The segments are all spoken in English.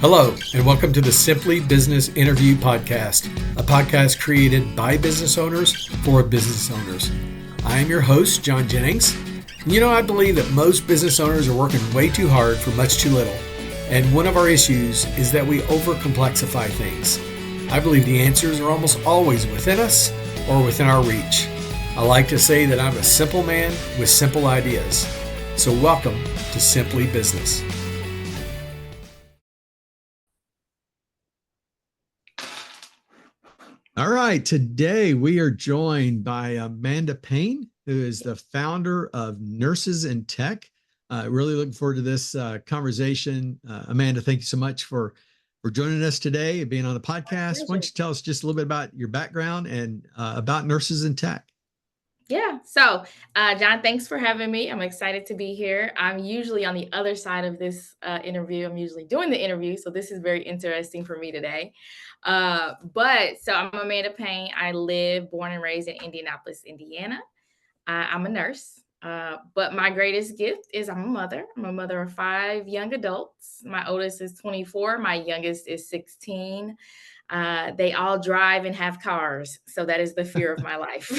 Hello, and welcome to the Simply Business Interview Podcast, a podcast created by business owners for business owners. I am your host, John Jennings. And I believe that most business owners are working way too hard for much too little. And one of our issues is that we overcomplexify things. I believe the answers are almost always within us or within our reach. I like to say that I'm a simple man with simple ideas. So welcome to Simply Business. All right, today we are joined by Amanda Payne, who is the founder of Nurses in Tech. Really looking forward to this conversation. Amanda, thank you so much for joining us today and being on the podcast. Why don't you tell us just a little bit about your background and about Nurses in Tech? Yeah. So, John, thanks for having me. I'm excited to be here. I'm usually on the other side of this interview. I'm usually doing the interview. So this is very interesting for me today. So I'm Amanda Payne. I live, born and raised in Indianapolis, Indiana. I'm a nurse. But my greatest gift is I'm a mother. I'm a mother of 5 young adults. My oldest is 24. My youngest is 16. They all drive and have cars. So that is the fear of my life.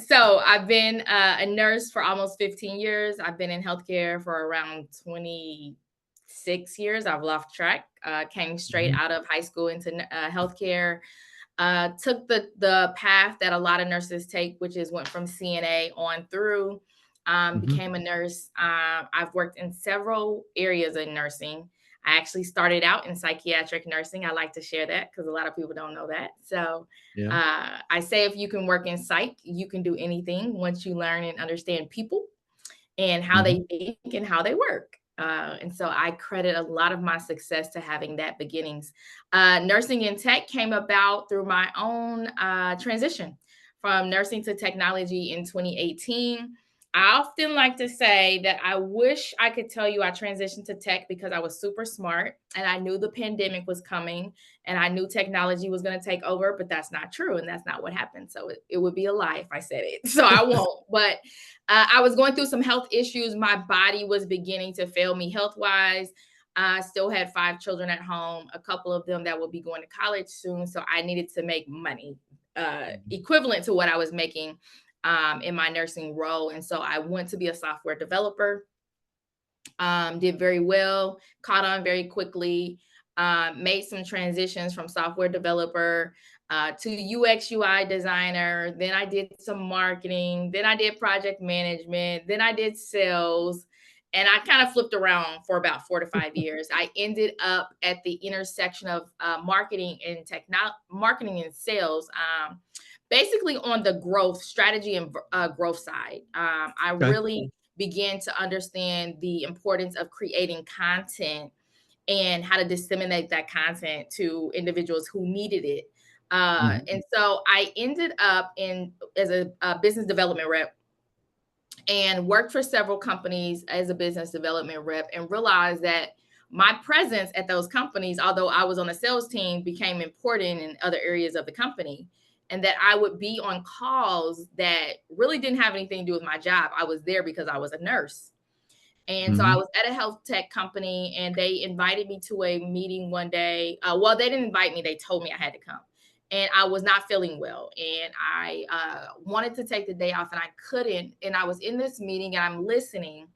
So I've been a nurse for almost 15 years. I've been in healthcare for around 26 years. I've lost track. Came straight out of high school into healthcare. Took the path that a lot of nurses take, which is went from CNA on through. Became a nurse. I've worked in several areas in nursing. I actually started out in psychiatric nursing. I like to share that because a lot of people don't know that. So I say if you can work in psych, you can do anything once you learn and understand people and how they think and how they work. And so I credit a lot of my success to having that beginnings. Nursing in tech came about through my own transition from nursing to technology in 2018. I often like to say that I wish I could tell you I transitioned to tech because I was super smart and I knew the pandemic was coming and I knew technology was going to take over, but that's not true. And that's not what happened. So it would be a lie if I said it. So I won't. But I was going through some health issues. My body was beginning to fail me health-wise. I still had 5 children at home, a couple of them that will be going to college soon. So I needed to make money equivalent to what I was making in my nursing role. And so I went to be a software developer, did very well, caught on very quickly, made some transitions from software developer to UX UI designer. Then I did some marketing. Then I did project management. Then I did sales. And I kind of flipped around for about 4 to 5 years. I ended up at the intersection of marketing and sales. Basically on the growth strategy and growth side. I really began to understand the importance of creating content and how to disseminate that content to individuals who needed it. And so I ended up as a business development rep and worked for several companies as a business development rep and realized that my presence at those companies, although I was on the sales team, became important in other areas of the company. And that I would be on calls that really didn't have anything to do with my job. I was there because I was a nurse. And so I was at a health tech company and they invited me to a meeting one day. Well, they didn't invite me. They told me I had to come. And I was not feeling well. And I wanted to take the day off and I couldn't. And I was in this meeting and I'm listening.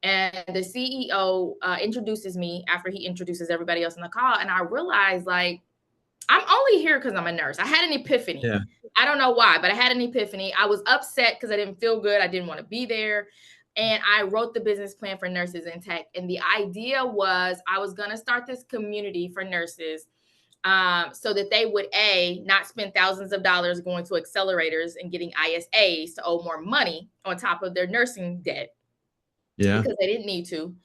And the CEO introduces me after he introduces everybody else in the call. And I realized, like, I'm only here because I'm a nurse. I had an epiphany. Yeah. I don't know why, but I had an epiphany. I was upset because I didn't feel good. I didn't want to be there. And I wrote the business plan for Nurses in Tech. And the idea was I was going to start this community for nurses so that they would, not spend thousands of dollars going to accelerators and getting ISAs to owe more money on top of their nursing debt. Yeah. Because they didn't need to.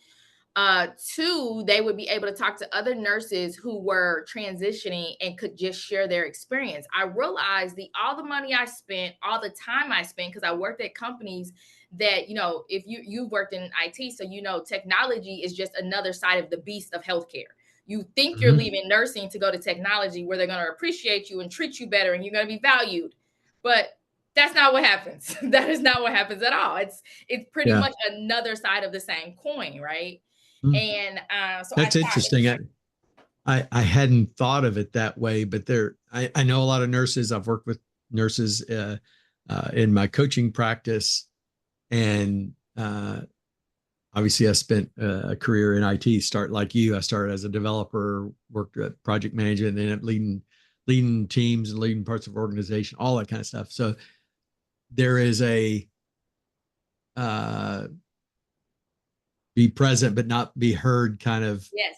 2, they would be able to talk to other nurses who were transitioning and could just share their experience. I realized all the money I spent, all the time I spent, because I worked at companies that, if you've worked in IT, so technology is just another side of the beast of healthcare. You think you're leaving nursing to go to technology where they're going to appreciate you and treat you better and you're going to be valued. But that's not what happens. That is not what happens at all. It's pretty much another side of the same coin, right? Mm. And so I That's thought, interesting. I hadn't thought of it that way, but I know a lot of nurses. I've worked with nurses in my coaching practice, and obviously I spent a career in IT. Start like you, I started as a developer, worked at project management, and ended up leading teams and leading parts of organization, all that kind of stuff. So there is a uh, be present but not be heard kind of yes,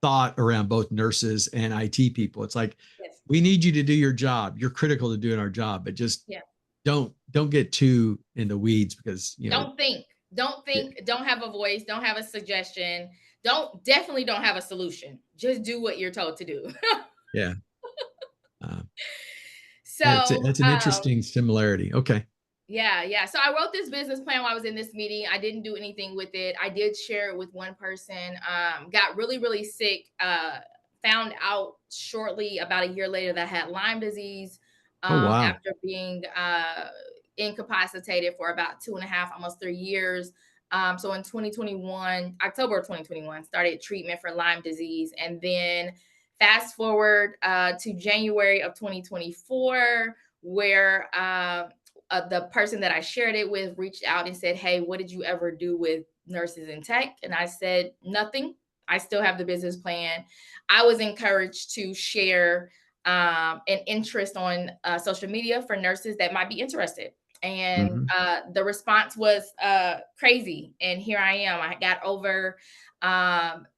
thought around both nurses and IT people. It's like, yes, we need you to do your job. You're critical to doing our job, but just yeah. don't get too in the weeds because Don't think, yeah, don't have a voice, don't have a suggestion, definitely don't have a solution. Just do what you're told to do. yeah. Uh, So, that's an interesting similarity. Okay. yeah, yeah. So I wrote this business plan while I was in this meeting. I didn't do anything with it. I did share it with one person. Got really, really sick. Found out shortly about a year later that I had Lyme disease. Oh wow. After being incapacitated for about 2.5, almost 3 years. So in 2021, October of 2021, started treatment for Lyme disease, and then fast forward to January of 2024, where the person that I shared it with reached out and said, "Hey, what did you ever do with nurses in tech?" And I said, "Nothing. I still have the business plan." I was encouraged to share an interest on social media for nurses that might be interested. And Hmm. the response was crazy. And here I am. I got over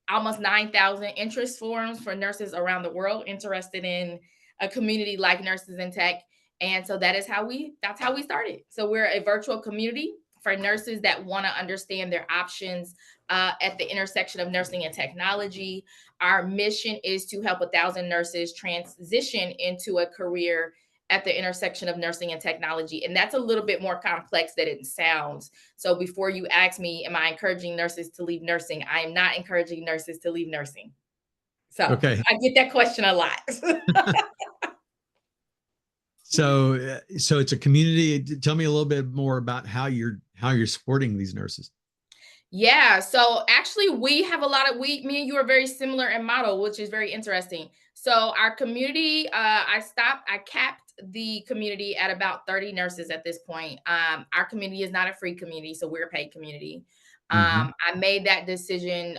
almost 9,000 interest forms for nurses around the world interested in a community like Nurses in Tech. And so that's how we started. So we're a virtual community for nurses that want to understand their options at the intersection of nursing and technology. Our mission is to help 1,000 nurses transition into a career at the intersection of nursing and technology. And that's a little bit more complex than it sounds. So before you ask me, am I encouraging nurses to leave nursing? I am not encouraging nurses to leave nursing. So Okay. I get that question a lot. So it's a community. Tell me a little bit more about how you're supporting these nurses. Yeah. So actually, we have a lot of me and you are very similar in model, which is very interesting. So our community, I capped the community at about 30 nurses at this point. Our community is not a free community, so we're a paid community. Hmm. I made that decision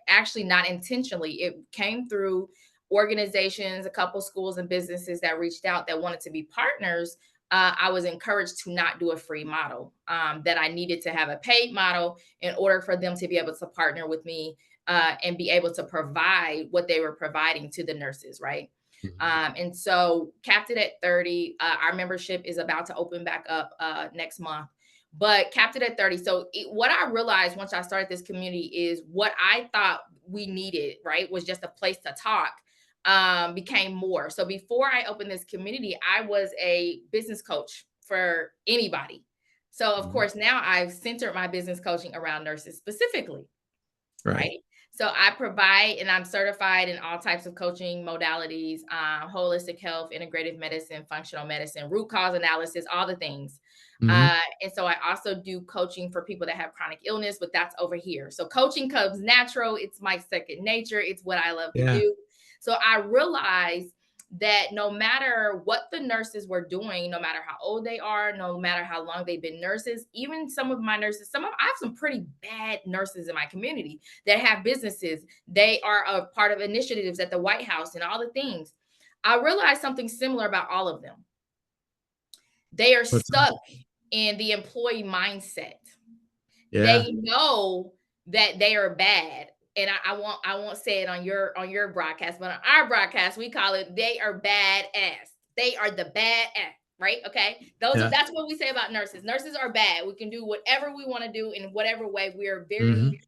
actually not intentionally. It came through organizations, a couple schools and businesses that reached out that wanted to be partners. I was encouraged to not do a free model, that I needed to have a paid model in order for them to be able to partner with me and be able to provide what they were providing to the nurses, right? Hmm. And so capped it at 30. Our membership is about to open back up next month, but capped it at 30. So what I realized once I started this community is what I thought we needed, right, was just a place to talk, became more. So before I opened this community, I was a business coach for anybody. So of Hmm. course now I've centered my business coaching around nurses specifically, Right. right? So I provide and I'm certified in all types of coaching modalities, holistic health, integrative medicine, functional medicine, root cause analysis, all the things. Hmm. And so I also do coaching for people that have chronic illness, but that's over here. So coaching comes natural. It's my second nature. It's what I love to Yeah. do. So I realized that no matter what the nurses were doing, no matter how old they are, no matter how long they've been nurses, even some of my nurses, I have some pretty bad nurses in my community that have businesses. They are a part of initiatives at the White House and all the things. I realized something similar about all of them. They are What's that? stuck in the employee mindset. Yeah. They know that they are bad. And I won't say it on your broadcast, but on our broadcast, we call it they are bad ass. They are the bad ass, right? Okay. Yeah. That's what we say about nurses. Nurses are bad. We can do whatever we want to do in whatever way. We are Hmm. very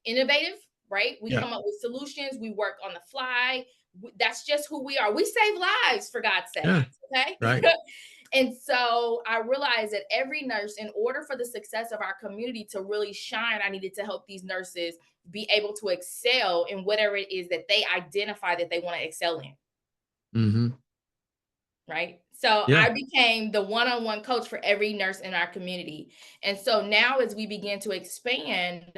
innovative, right? We Yeah. come up with solutions, we work on the fly. That's just who we are. We save lives, for God's sake. Yeah. Okay. Right. And so I realized that every nurse, in order for the success of our community to really shine, I needed to help these nurses be able to excel in whatever it is that they identify that they want to excel in. Hmm. Right. So Yeah. I became the one-on-one coach for every nurse in our community. And so now, as we begin to expand,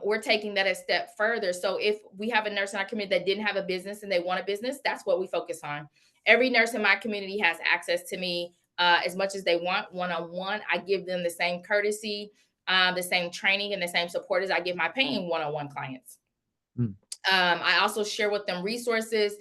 we're taking that a step further. So if we have a nurse in our community that didn't have a business and they want a business, that's what we focus on. Every nurse in my community has access to me as much as they want one-on-one. I give them the same courtesy, the same training, and the same support as I give my paying one-on-one clients. Mm. I also share with them resources,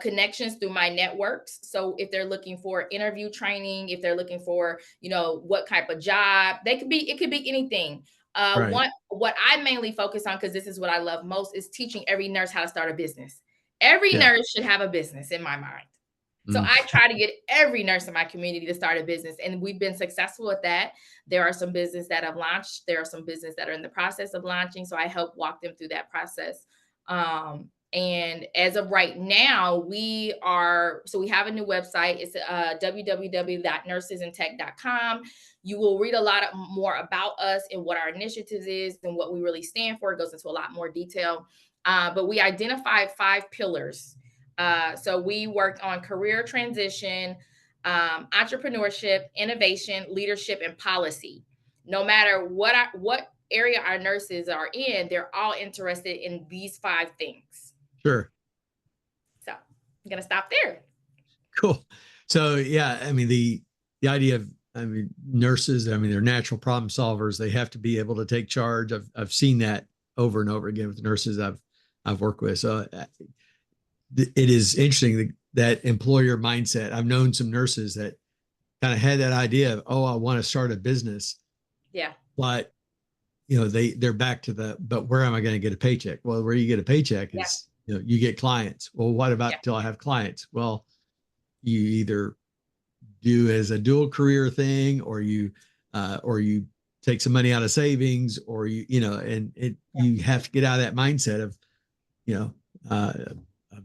connections through my networks. So if they're looking for interview training, if they're looking for, what type of job, it could be anything. Right. What I mainly focus on, because this is what I love most, is teaching every nurse how to start a business. Every Yeah. nurse should have a business in my mind. So Mm. I try to get every nurse in my community to start a business, and we've been successful at that. There are some businesses that have launched. There are some businesses that are in the process of launching. So I help walk them through that process. And as of right now, we have a new website. It's www.nursesandtech.com. You will read a lot more about us and what our initiatives is and what we really stand for. It goes into a lot more detail. But we identified 5 pillars. So we worked on career transition, entrepreneurship, innovation, leadership, and policy. No matter what area our nurses are in, they're all interested in these 5 things. Sure. So I'm going to stop there. Cool. So, yeah, I mean, the idea of, nurses, they're natural problem solvers. They have to be able to take charge. I've seen that over and over again with the nurses I've worked with. So it is interesting that employer mindset. I've known some nurses that kind of had that idea of, I want to start a business. Yeah. But, they're back to but where am I going to get a paycheck? Well, where you get a paycheck is, you get clients. Well, what about till I have clients? Well, you either do as a dual career thing, or you take some money out of savings, or you have to get out of that mindset of,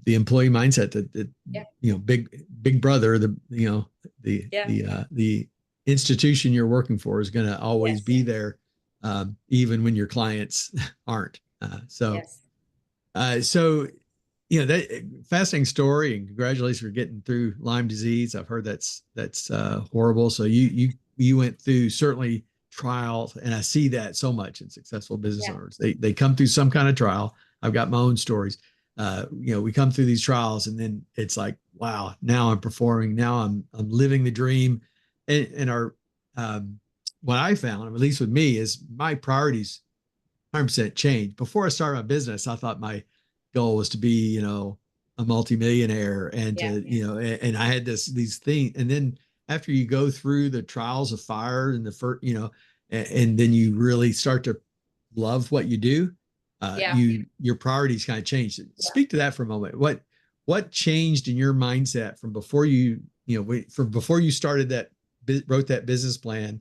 the employee mindset that big brother, the institution you're working for is going to always be there, even when your clients aren't. So that fascinating story, and congratulations for getting through Lyme disease. I've heard that's horrible. So you went through certainly trials, and I see that so much in successful business owners. They come through some kind of trial. I've got my own stories. We come through these trials, and then it's like, wow, now I'm performing. Now I'm living the dream. And what I found, at least with me, is my priorities 100% changed. Before I started my business, I thought my goal was to be, a multimillionaire, and and I had these things. And then after you go through the trials of fire and the first, and then you really start to love what you do, your priorities kind of change. Speak to that for a moment. What changed in your mindset from before before you started wrote that business plan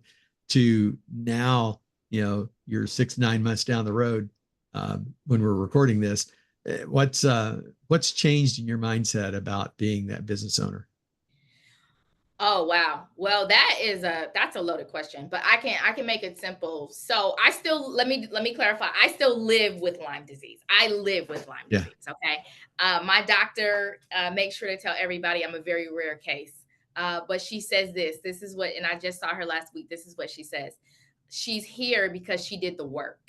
to now, you're 6-9 months down the road, when we're recording this. What's changed in your mindset about being that business owner? Oh, wow. Well, that's a loaded question, but I can make it simple. So I still, let me clarify. I still live with Lyme disease. I live with Lyme disease. Okay. My doctor makes sure to tell everybody I'm a very rare case. But she says this is what, and I just saw her last week. This is what she says. She's here because she did the work.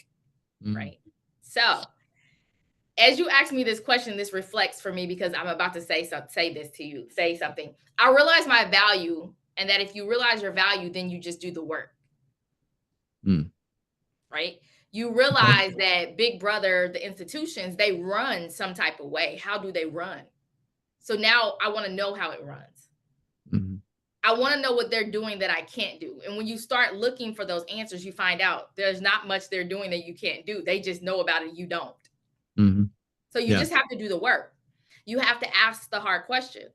Right. So as you ask me this question, this reflects for me, because I'm about to say something. I realize my value, and that if you realize your value, then you just do the work. Right? You realize that Big Brother, the institutions, they run some type of way. How do they run? So now I want to know how it runs. I want to know what they're doing that I can't do. And when you start looking for those answers, you find out there's not much they're doing that you can't do. They just know about it. You don't. So you just have to do the work. You have to ask the hard questions.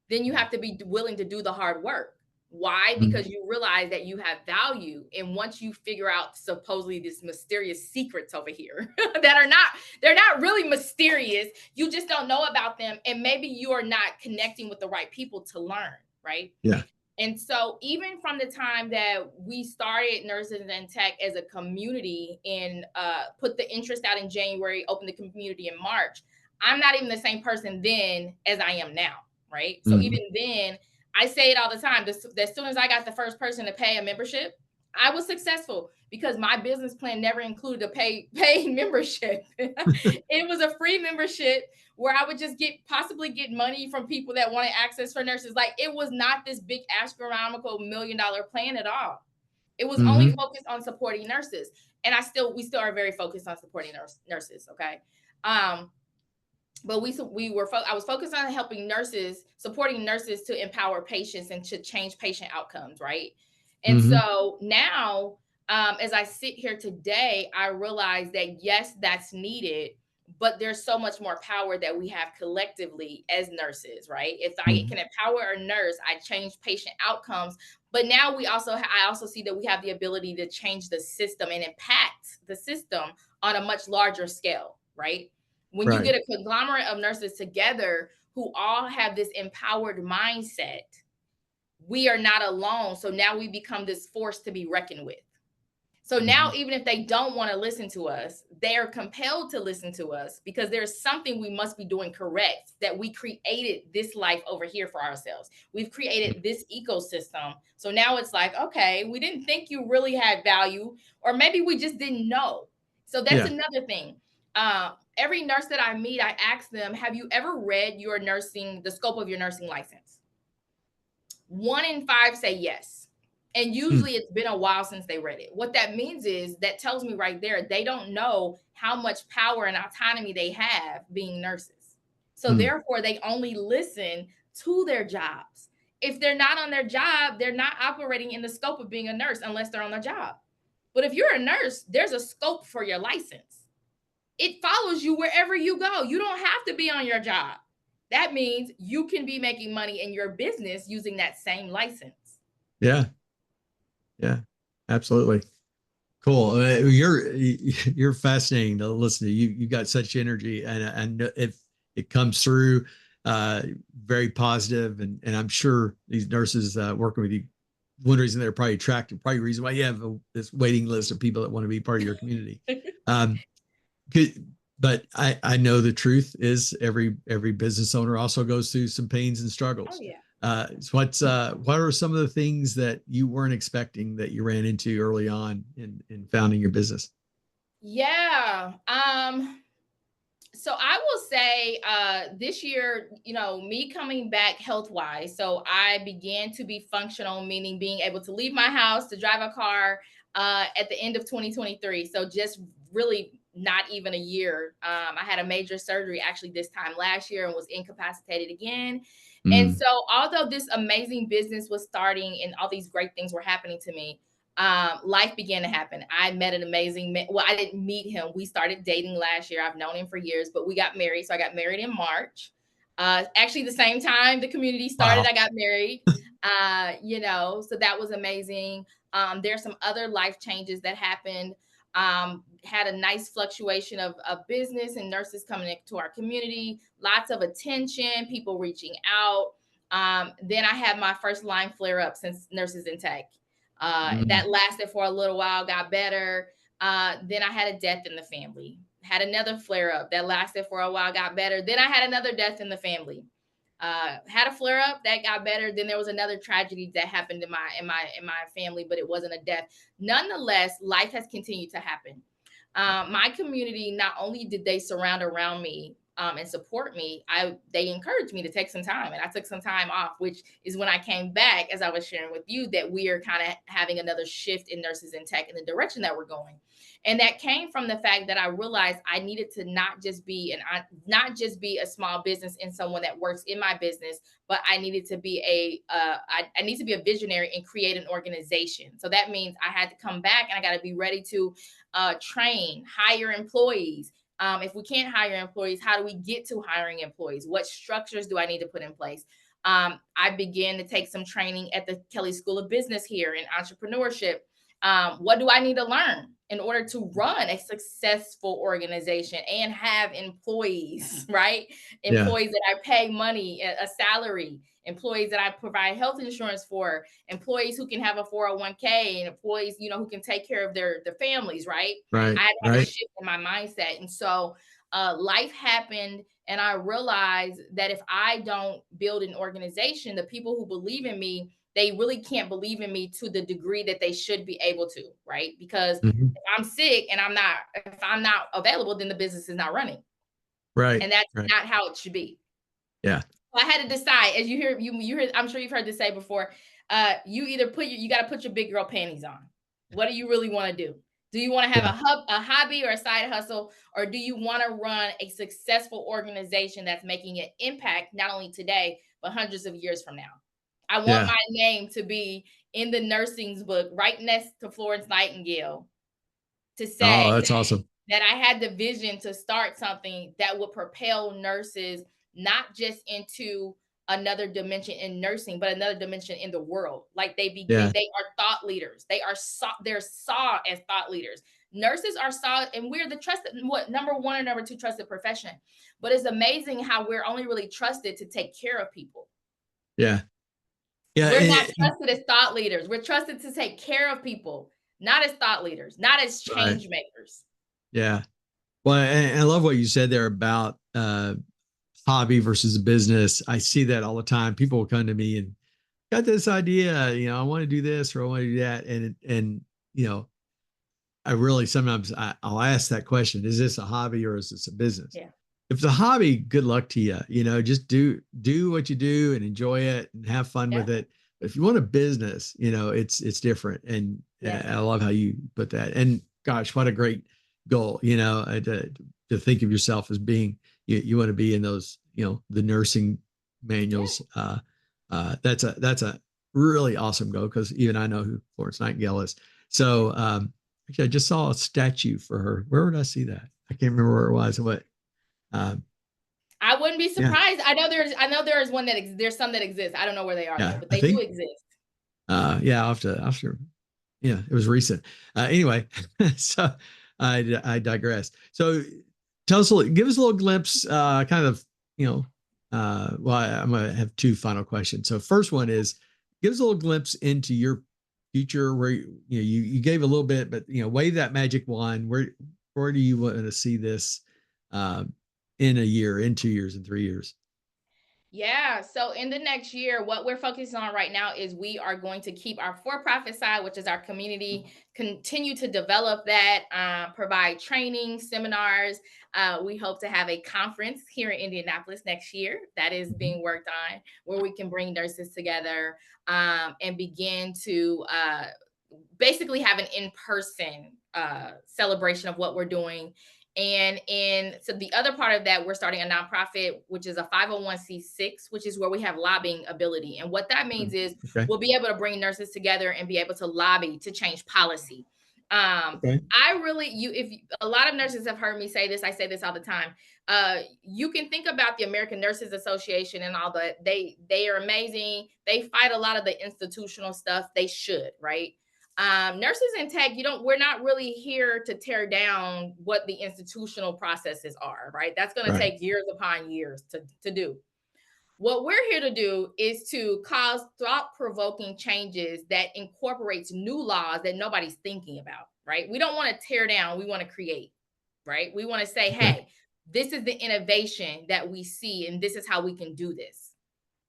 Then you have to be willing to do the hard work. Why? Because you realize that you have value. And once you figure out supposedly these mysterious secrets over here they're not really mysterious. You just don't know about them. And maybe you are not connecting with the right people to learn. Right. Yeah. And so even from the time that we started Nurses and Tech as a community and put the interest out in January, opened the community in March, I'm not even the same person then as I am now, right? So even then, I say it all the time. As soon as I got the first person to pay a membership, I was successful because my business plan never included a paid membership. It was a free membership where I would just possibly get money from people that wanted access for nurses. Like, it was not this big astronomical $1 million plan at all. It was only Mm-hmm. focused on supporting nurses. And we still are very focused on supporting nurses. Okay. But I was focused on helping nurses, supporting nurses to empower patients and to change patient outcomes, right? And Mm-hmm. so now, as I sit here today, I realize that yes, that's needed, but there's so much more power that we have collectively as nurses, right? If I can empower a nurse, I change patient outcomes. But now I also see that we have the ability to change the system and impact the system on a much larger scale, right? When you Right. get a conglomerate of nurses together who all have this empowered mindset, we are not alone. So now we become this force to be reckoned with. So now, even if they don't want to listen to us, they are compelled to listen to us because there's something we must be doing correct, that we created this life over here for ourselves. We've created this ecosystem. So now it's like, okay, we didn't think you really had value, or maybe we just didn't know. So that's Yeah. another thing. Every nurse that I meet, I ask them, have you ever read the scope of your nursing license? 1 in 5 say yes. And usually it's been a while since they read it. What that means is, that tells me right there, they don't know how much power and autonomy they have being nurses. So therefore, they only listen to their jobs. If they're not on their job, they're not operating in the scope of being a nurse unless they're on their job. But if you're a nurse, there's a scope for your license. It follows you wherever you go. You don't have to be on your job. That means you can be making money in your business using that same license. Yeah. Yeah. Absolutely. Cool. You're fascinating to listen to. You got such energy, and it comes through very positive, and I'm sure these nurses working with you, one reason they're probably attracted, probably the reason why you have this waiting list of people that want to be part of your community. Um, but I know the truth is every business owner also goes through some pains and struggles. Oh, yeah. So what are some of the things that you weren't expecting that you ran into early on in founding your business? Yeah. So I will say this year, me coming back health wise, so I began to be functional, meaning being able to leave my house to drive a car at the end of 2023. So just really not even a year. I had a major surgery actually this time last year and was incapacitated again. And so although this amazing business was starting and all these great things were happening to me, life began to happen. I met an amazing man. Well, I didn't meet him. We started dating last year. I've known him for years, but we got married. So I got married in March. Actually, the same time the community started, Wow. I got married. So that was amazing. There's some other life changes that happened. Had a nice fluctuation of business and nurses coming into our community, lots of attention, people reaching out. Then I had my first Lyme flare up since Nurses in Tech. That lasted for a little while, got better. Then I had a death in the family. Had another flare up that lasted for a while, got better. Then I had another death in the family. Had a flare up that got better. Then there was another tragedy that happened in my family, but it wasn't a death. Nonetheless, life has continued to happen. My community, not only did they surround around me and support me, they encouraged me to take some time, and I took some time off, which is when I came back, as I was sharing with you, that we are kind of having another shift in Nurses in Tech in the direction that we're going. And that came from the fact that I realized I needed to not just be a small business and someone that works in my business, but I needed to be I need to be a visionary and create an organization. So that means I had to come back and I got to be ready to train, hire employees. If we can't hire employees, how do we get to hiring employees? What structures do I need to put in place? I began to take some training at the Kelley School of Business here in entrepreneurship. What do I need to learn in order to run a successful organization and have employees, right? Yeah. Employees that I pay money, a salary, employees that I provide health insurance for, employees who can have a 401k, and employees, who can take care of their families, right? Right. I had a Right. shift in my mindset. And so life happened, and I realized that if I don't build an organization, the people who believe in me, they really can't believe in me to the degree that they should be able to, right? Because Mm-hmm. if I'm sick and if I'm not available, then the business is not running. Right. And that's Right. not how it should be. Yeah. So I had to decide, as you hear, I'm sure you've heard this say before, you either you got to put your big girl panties on. What do you really want to do? Do you want to have a hobby or a side hustle, or do you want to run a successful organization that's making an impact not only today, but hundreds of years from now? I want my name to be in the nursing's book right next to Florence Nightingale to say, oh, that's awesome, that I had the vision to start something that would propel nurses not just into another dimension in nursing, but another dimension in the world. Like they are thought leaders. They're saw as thought leaders. Nurses are saw, and we're the trusted number one or number two trusted profession. But it's amazing how we're only really trusted to take care of people. Yeah. We're not trusted as thought leaders. We're trusted to take care of people, not as thought leaders, not as change makers. Yeah. Well, and I love what you said there about hobby versus a business. I see that all the time. People will come to me and got this idea, I want to do this or I want to do that. And I really sometimes I'll ask that question: is this a hobby or is this a business? Yeah. If it's a hobby, good luck to you. Just do what you do and enjoy it and have fun with it. But if you want a business, it's different. And I love how you put that. And gosh, what a great goal, to think of yourself as being, you want to be in those, the nursing manuals. That's a really awesome goal, because even I know who Florence Nightingale is. So actually, I just saw a statue for her. Where would I see that? I can't remember where it was. What? I wouldn't be surprised. Yeah. I know there is one there's some that exist. I don't know where they are though, but they do exist. Yeah, after, yeah, it was recent. Anyway, so I digress. So give us a little glimpse, kind of, well, I'm going to have two final questions. So first one is, give us a little glimpse into your future, where you gave a little bit, but wave that magic wand. Where do you want to see this in a year, in 2 years, in 3 years? Yeah. So in the next year, what we're focusing on right now is we are going to keep our for-profit side, which is our community, continue to develop that, provide training, seminars. We hope to have a conference here in Indianapolis next year that is being worked on, where we can bring nurses together and begin to basically have an in-person celebration of what we're doing. And so the other part of that, we're starting a nonprofit, which is a 501c6, which is where we have lobbying ability. And what that means is we'll be able to bring nurses together and be able to lobby to change policy. If a lot of nurses have heard me say this, I say this all the time. You can think about the American Nurses Association and all that. They are amazing. They fight a lot of the institutional stuff. They should, right? Nurses in tech, we're not really here to tear down what the institutional processes are, right? That's going to take years upon years to do. What we're here to do is to cause thought-provoking changes that incorporates new laws that nobody's thinking about, right? We don't want to tear down, we want to create, right? We want to say, hey, this is the innovation that we see, and this is how we can do this.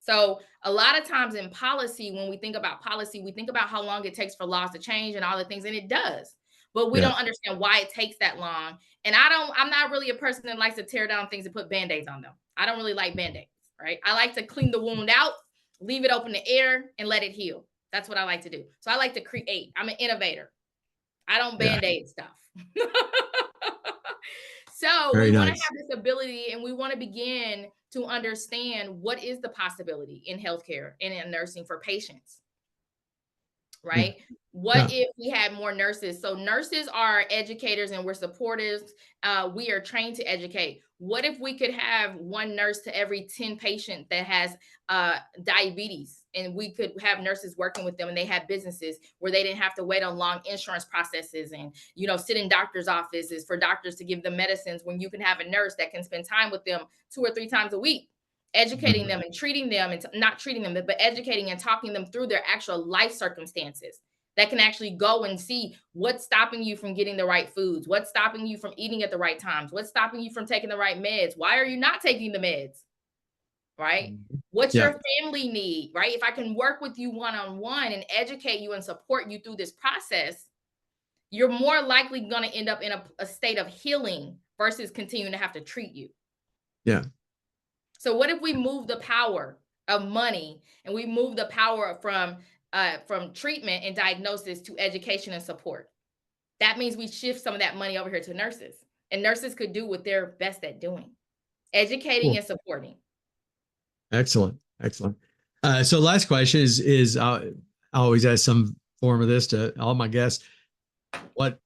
So a lot of times in policy, when we think about policy, we think about how long it takes for laws to change and all the things, and it does. But we don't understand why it takes that long. And I'm not really a person that likes to tear down things and put Band-Aids on them. I don't really like Band-Aids, right? I like to clean the wound out, leave it open to air, and let it heal. That's what I like to do. So I like to create. I'm an innovator. I don't Band-Aid stuff. So we want to have this ability, and we want to begin to understand what is the possibility in healthcare and in nursing for patients, right? What if we had more nurses? So nurses are educators and we're supporters. We are trained to educate. What if we could have one nurse to every 10 patients that has diabetes, and we could have nurses working with them, and they have businesses where they didn't have to wait on long insurance processes and, sit in doctor's offices for doctors to give them medicines, when you can have a nurse that can spend time with them 2 or 3 times a week, educating them and treating them, and not treating them, but educating and talking them through their actual life circumstances, that can actually go and see what's stopping you from getting the right foods, what's stopping you from eating at the right times, what's stopping you from taking the right meds, why are you not taking the meds, right? What's Yeah. your family need, right? If I can work with you one-on-one and educate you and support you through this process, you're more likely going to end up in a state of healing versus continuing to have to treat you. Yeah. So what if we move the power of money and we move the power from treatment and diagnosis to education and support? That means we shift some of that money over here to nurses, and nurses could do what they're best at doing, educating Cool. and supporting. Excellent. Excellent. So last question is I always ask some form of this to all my guests. What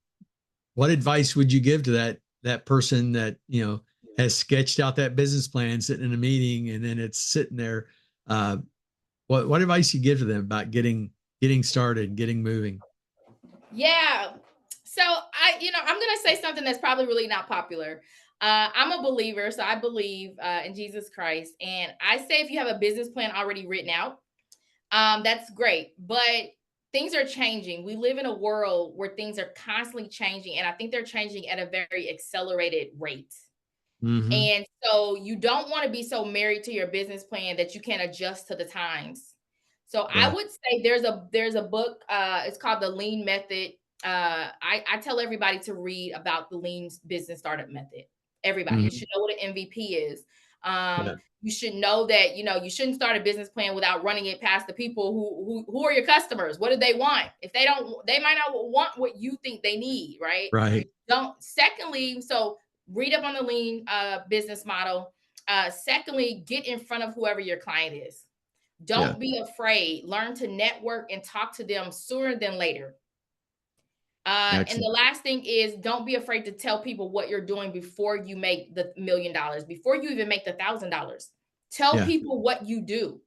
advice would you give to that person that, has sketched out that business plan, sitting in a meeting, and then it's sitting there? What advice you give to them about getting started, getting moving? Yeah. So I'm going to say something that's probably really not popular. I'm a believer, so I believe in Jesus Christ. And I say if you have a business plan already written out, that's great. But things are changing. We live in a world where things are constantly changing. And I think they're changing at a very accelerated rate. Mm-hmm. And so you don't want to be so married to your business plan that you can't adjust to the times. So I Yeah. would say there's a book, it's called The Lean Method. I tell everybody to read about the Lean business startup method. Everybody, you Mm-hmm. should know what an MVP is. Yeah. You should know that, you shouldn't start a business plan without running it past the people who are your customers. What do they want? If they don't, they might not want what you think they need, right? Right. Secondly, so read up on the lean business model. Secondly, get in front of whoever your client is. Yeah. Don't be afraid. Learn to network and talk to them sooner than later. And the Excellent. last thing is, don't be afraid to tell people what you're doing before you make the $1 million, before you even make the $1,000. Tell Yeah. people what you do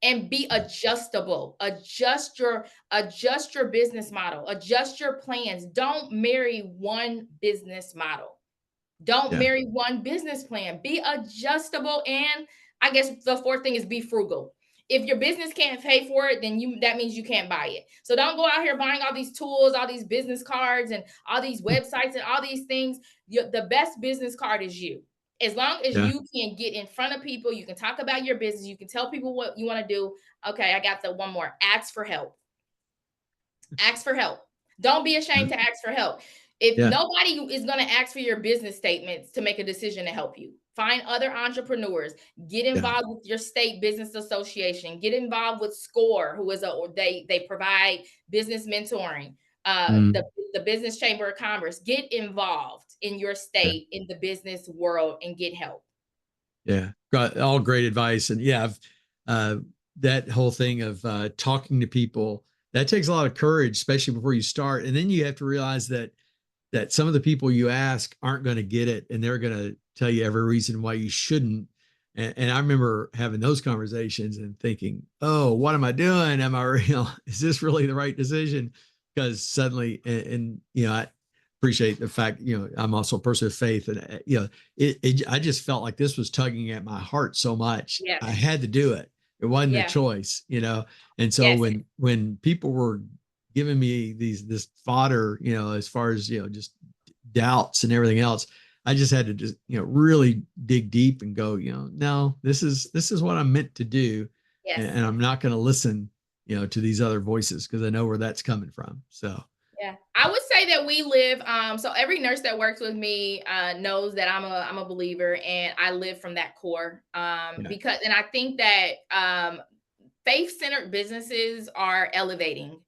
and be adjustable. Adjust your business model, adjust your plans. Don't marry one business model. Don't Yeah. marry one business plan. Be adjustable. And I guess the fourth thing is be frugal. If your business can't pay for it, then that means you can't buy it. So don't go out here buying all these tools, all these business cards, and all these websites and all these things. The best business card is you. As long as Yeah. you can get in front of people, you can talk about your business, you can tell people what you want to do. Okay, I got the one more. Ask for help. Ask for help. Don't be ashamed to ask for help. If Yeah. nobody is going to ask for your business statements to make a decision to help you, find other entrepreneurs, get Yeah. involved with your state business association, get involved with SCORE, who is they provide business mentoring, Mm. the Business Chamber of Commerce. Get involved in your Yeah. state, in the business world, and get help. Yeah. Got all great advice. And yeah, that whole thing of talking to people, that takes a lot of courage, especially before you start. And then you have to realize that some of the people you ask aren't going to get it, and they're going to tell you every reason why you shouldn't. And I remember having those conversations and thinking, oh, what am I doing? Am I real? Is this really the right decision? Because suddenly, and I appreciate the fact, I'm also a person of faith, and I just felt like this was tugging at my heart so much. Yes. I had to do it. It wasn't a Yeah. choice, And so Yes. when people were giving me this fodder, as far as, just doubts and everything else, I just had to just, really dig deep and go, no, this is what I'm meant to do. Yes. And I'm not going to listen, to these other voices, because I know where that's coming from. So. Yeah, I would say that we live. So every nurse that works with me knows that I'm a believer, and I live from that core. Because, and I think that faith-centered businesses are elevating,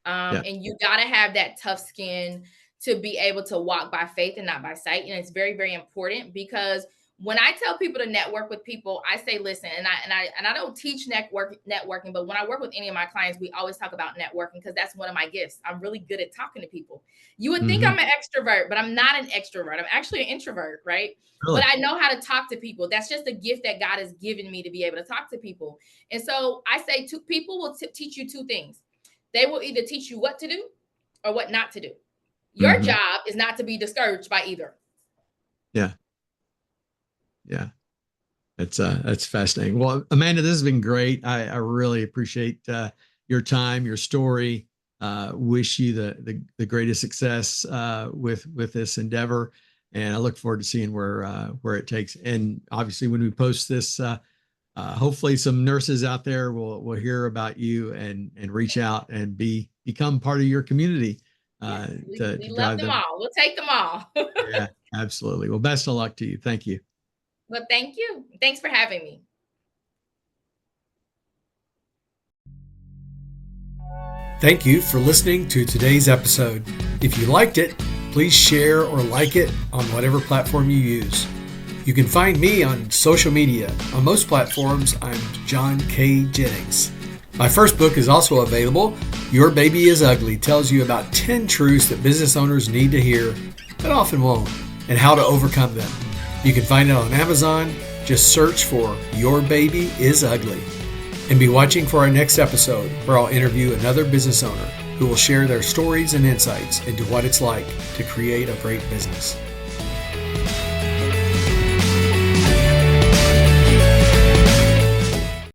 and you got to have that tough skin to be able to walk by faith and not by sight. And it's very, very important, because when I tell people to network with people, I say, listen, and I don't teach networking, but when I work with any of my clients, we always talk about networking, because that's one of my gifts. I'm really good at talking to people. You would think I'm an extrovert, but I'm not an extrovert. I'm actually an introvert, right? Really? But I know how to talk to people. That's just a gift that God has given me, to be able to talk to people. And so I say, people will teach you two things. They will either teach you what to do or what not to do. Your job is not to be discouraged by either. Yeah. Yeah. That's fascinating. Well, Amanda, this has been great. I really appreciate your time, your story. Wish you the greatest success with this endeavor, and I look forward to seeing where it takes. And obviously, when we post this hopefully some nurses out there will hear about you and reach out and become part of your community. We love them all. We'll take them all. Yeah, absolutely. Well, best of luck to you. Thank you. Well, thank you. Thanks for having me. Thank you for listening to today's episode. If you liked it, please share or like it on whatever platform you use. You can find me on social media. On most platforms, I'm John K. Jennings. My first book is also available. Your Baby is Ugly tells you about 10 truths that business owners need to hear, but often won't, and how to overcome them. You can find it on Amazon. Just search for Your Baby is Ugly. And be watching for our next episode, where I'll interview another business owner who will share their stories and insights into what it's like to create a great business.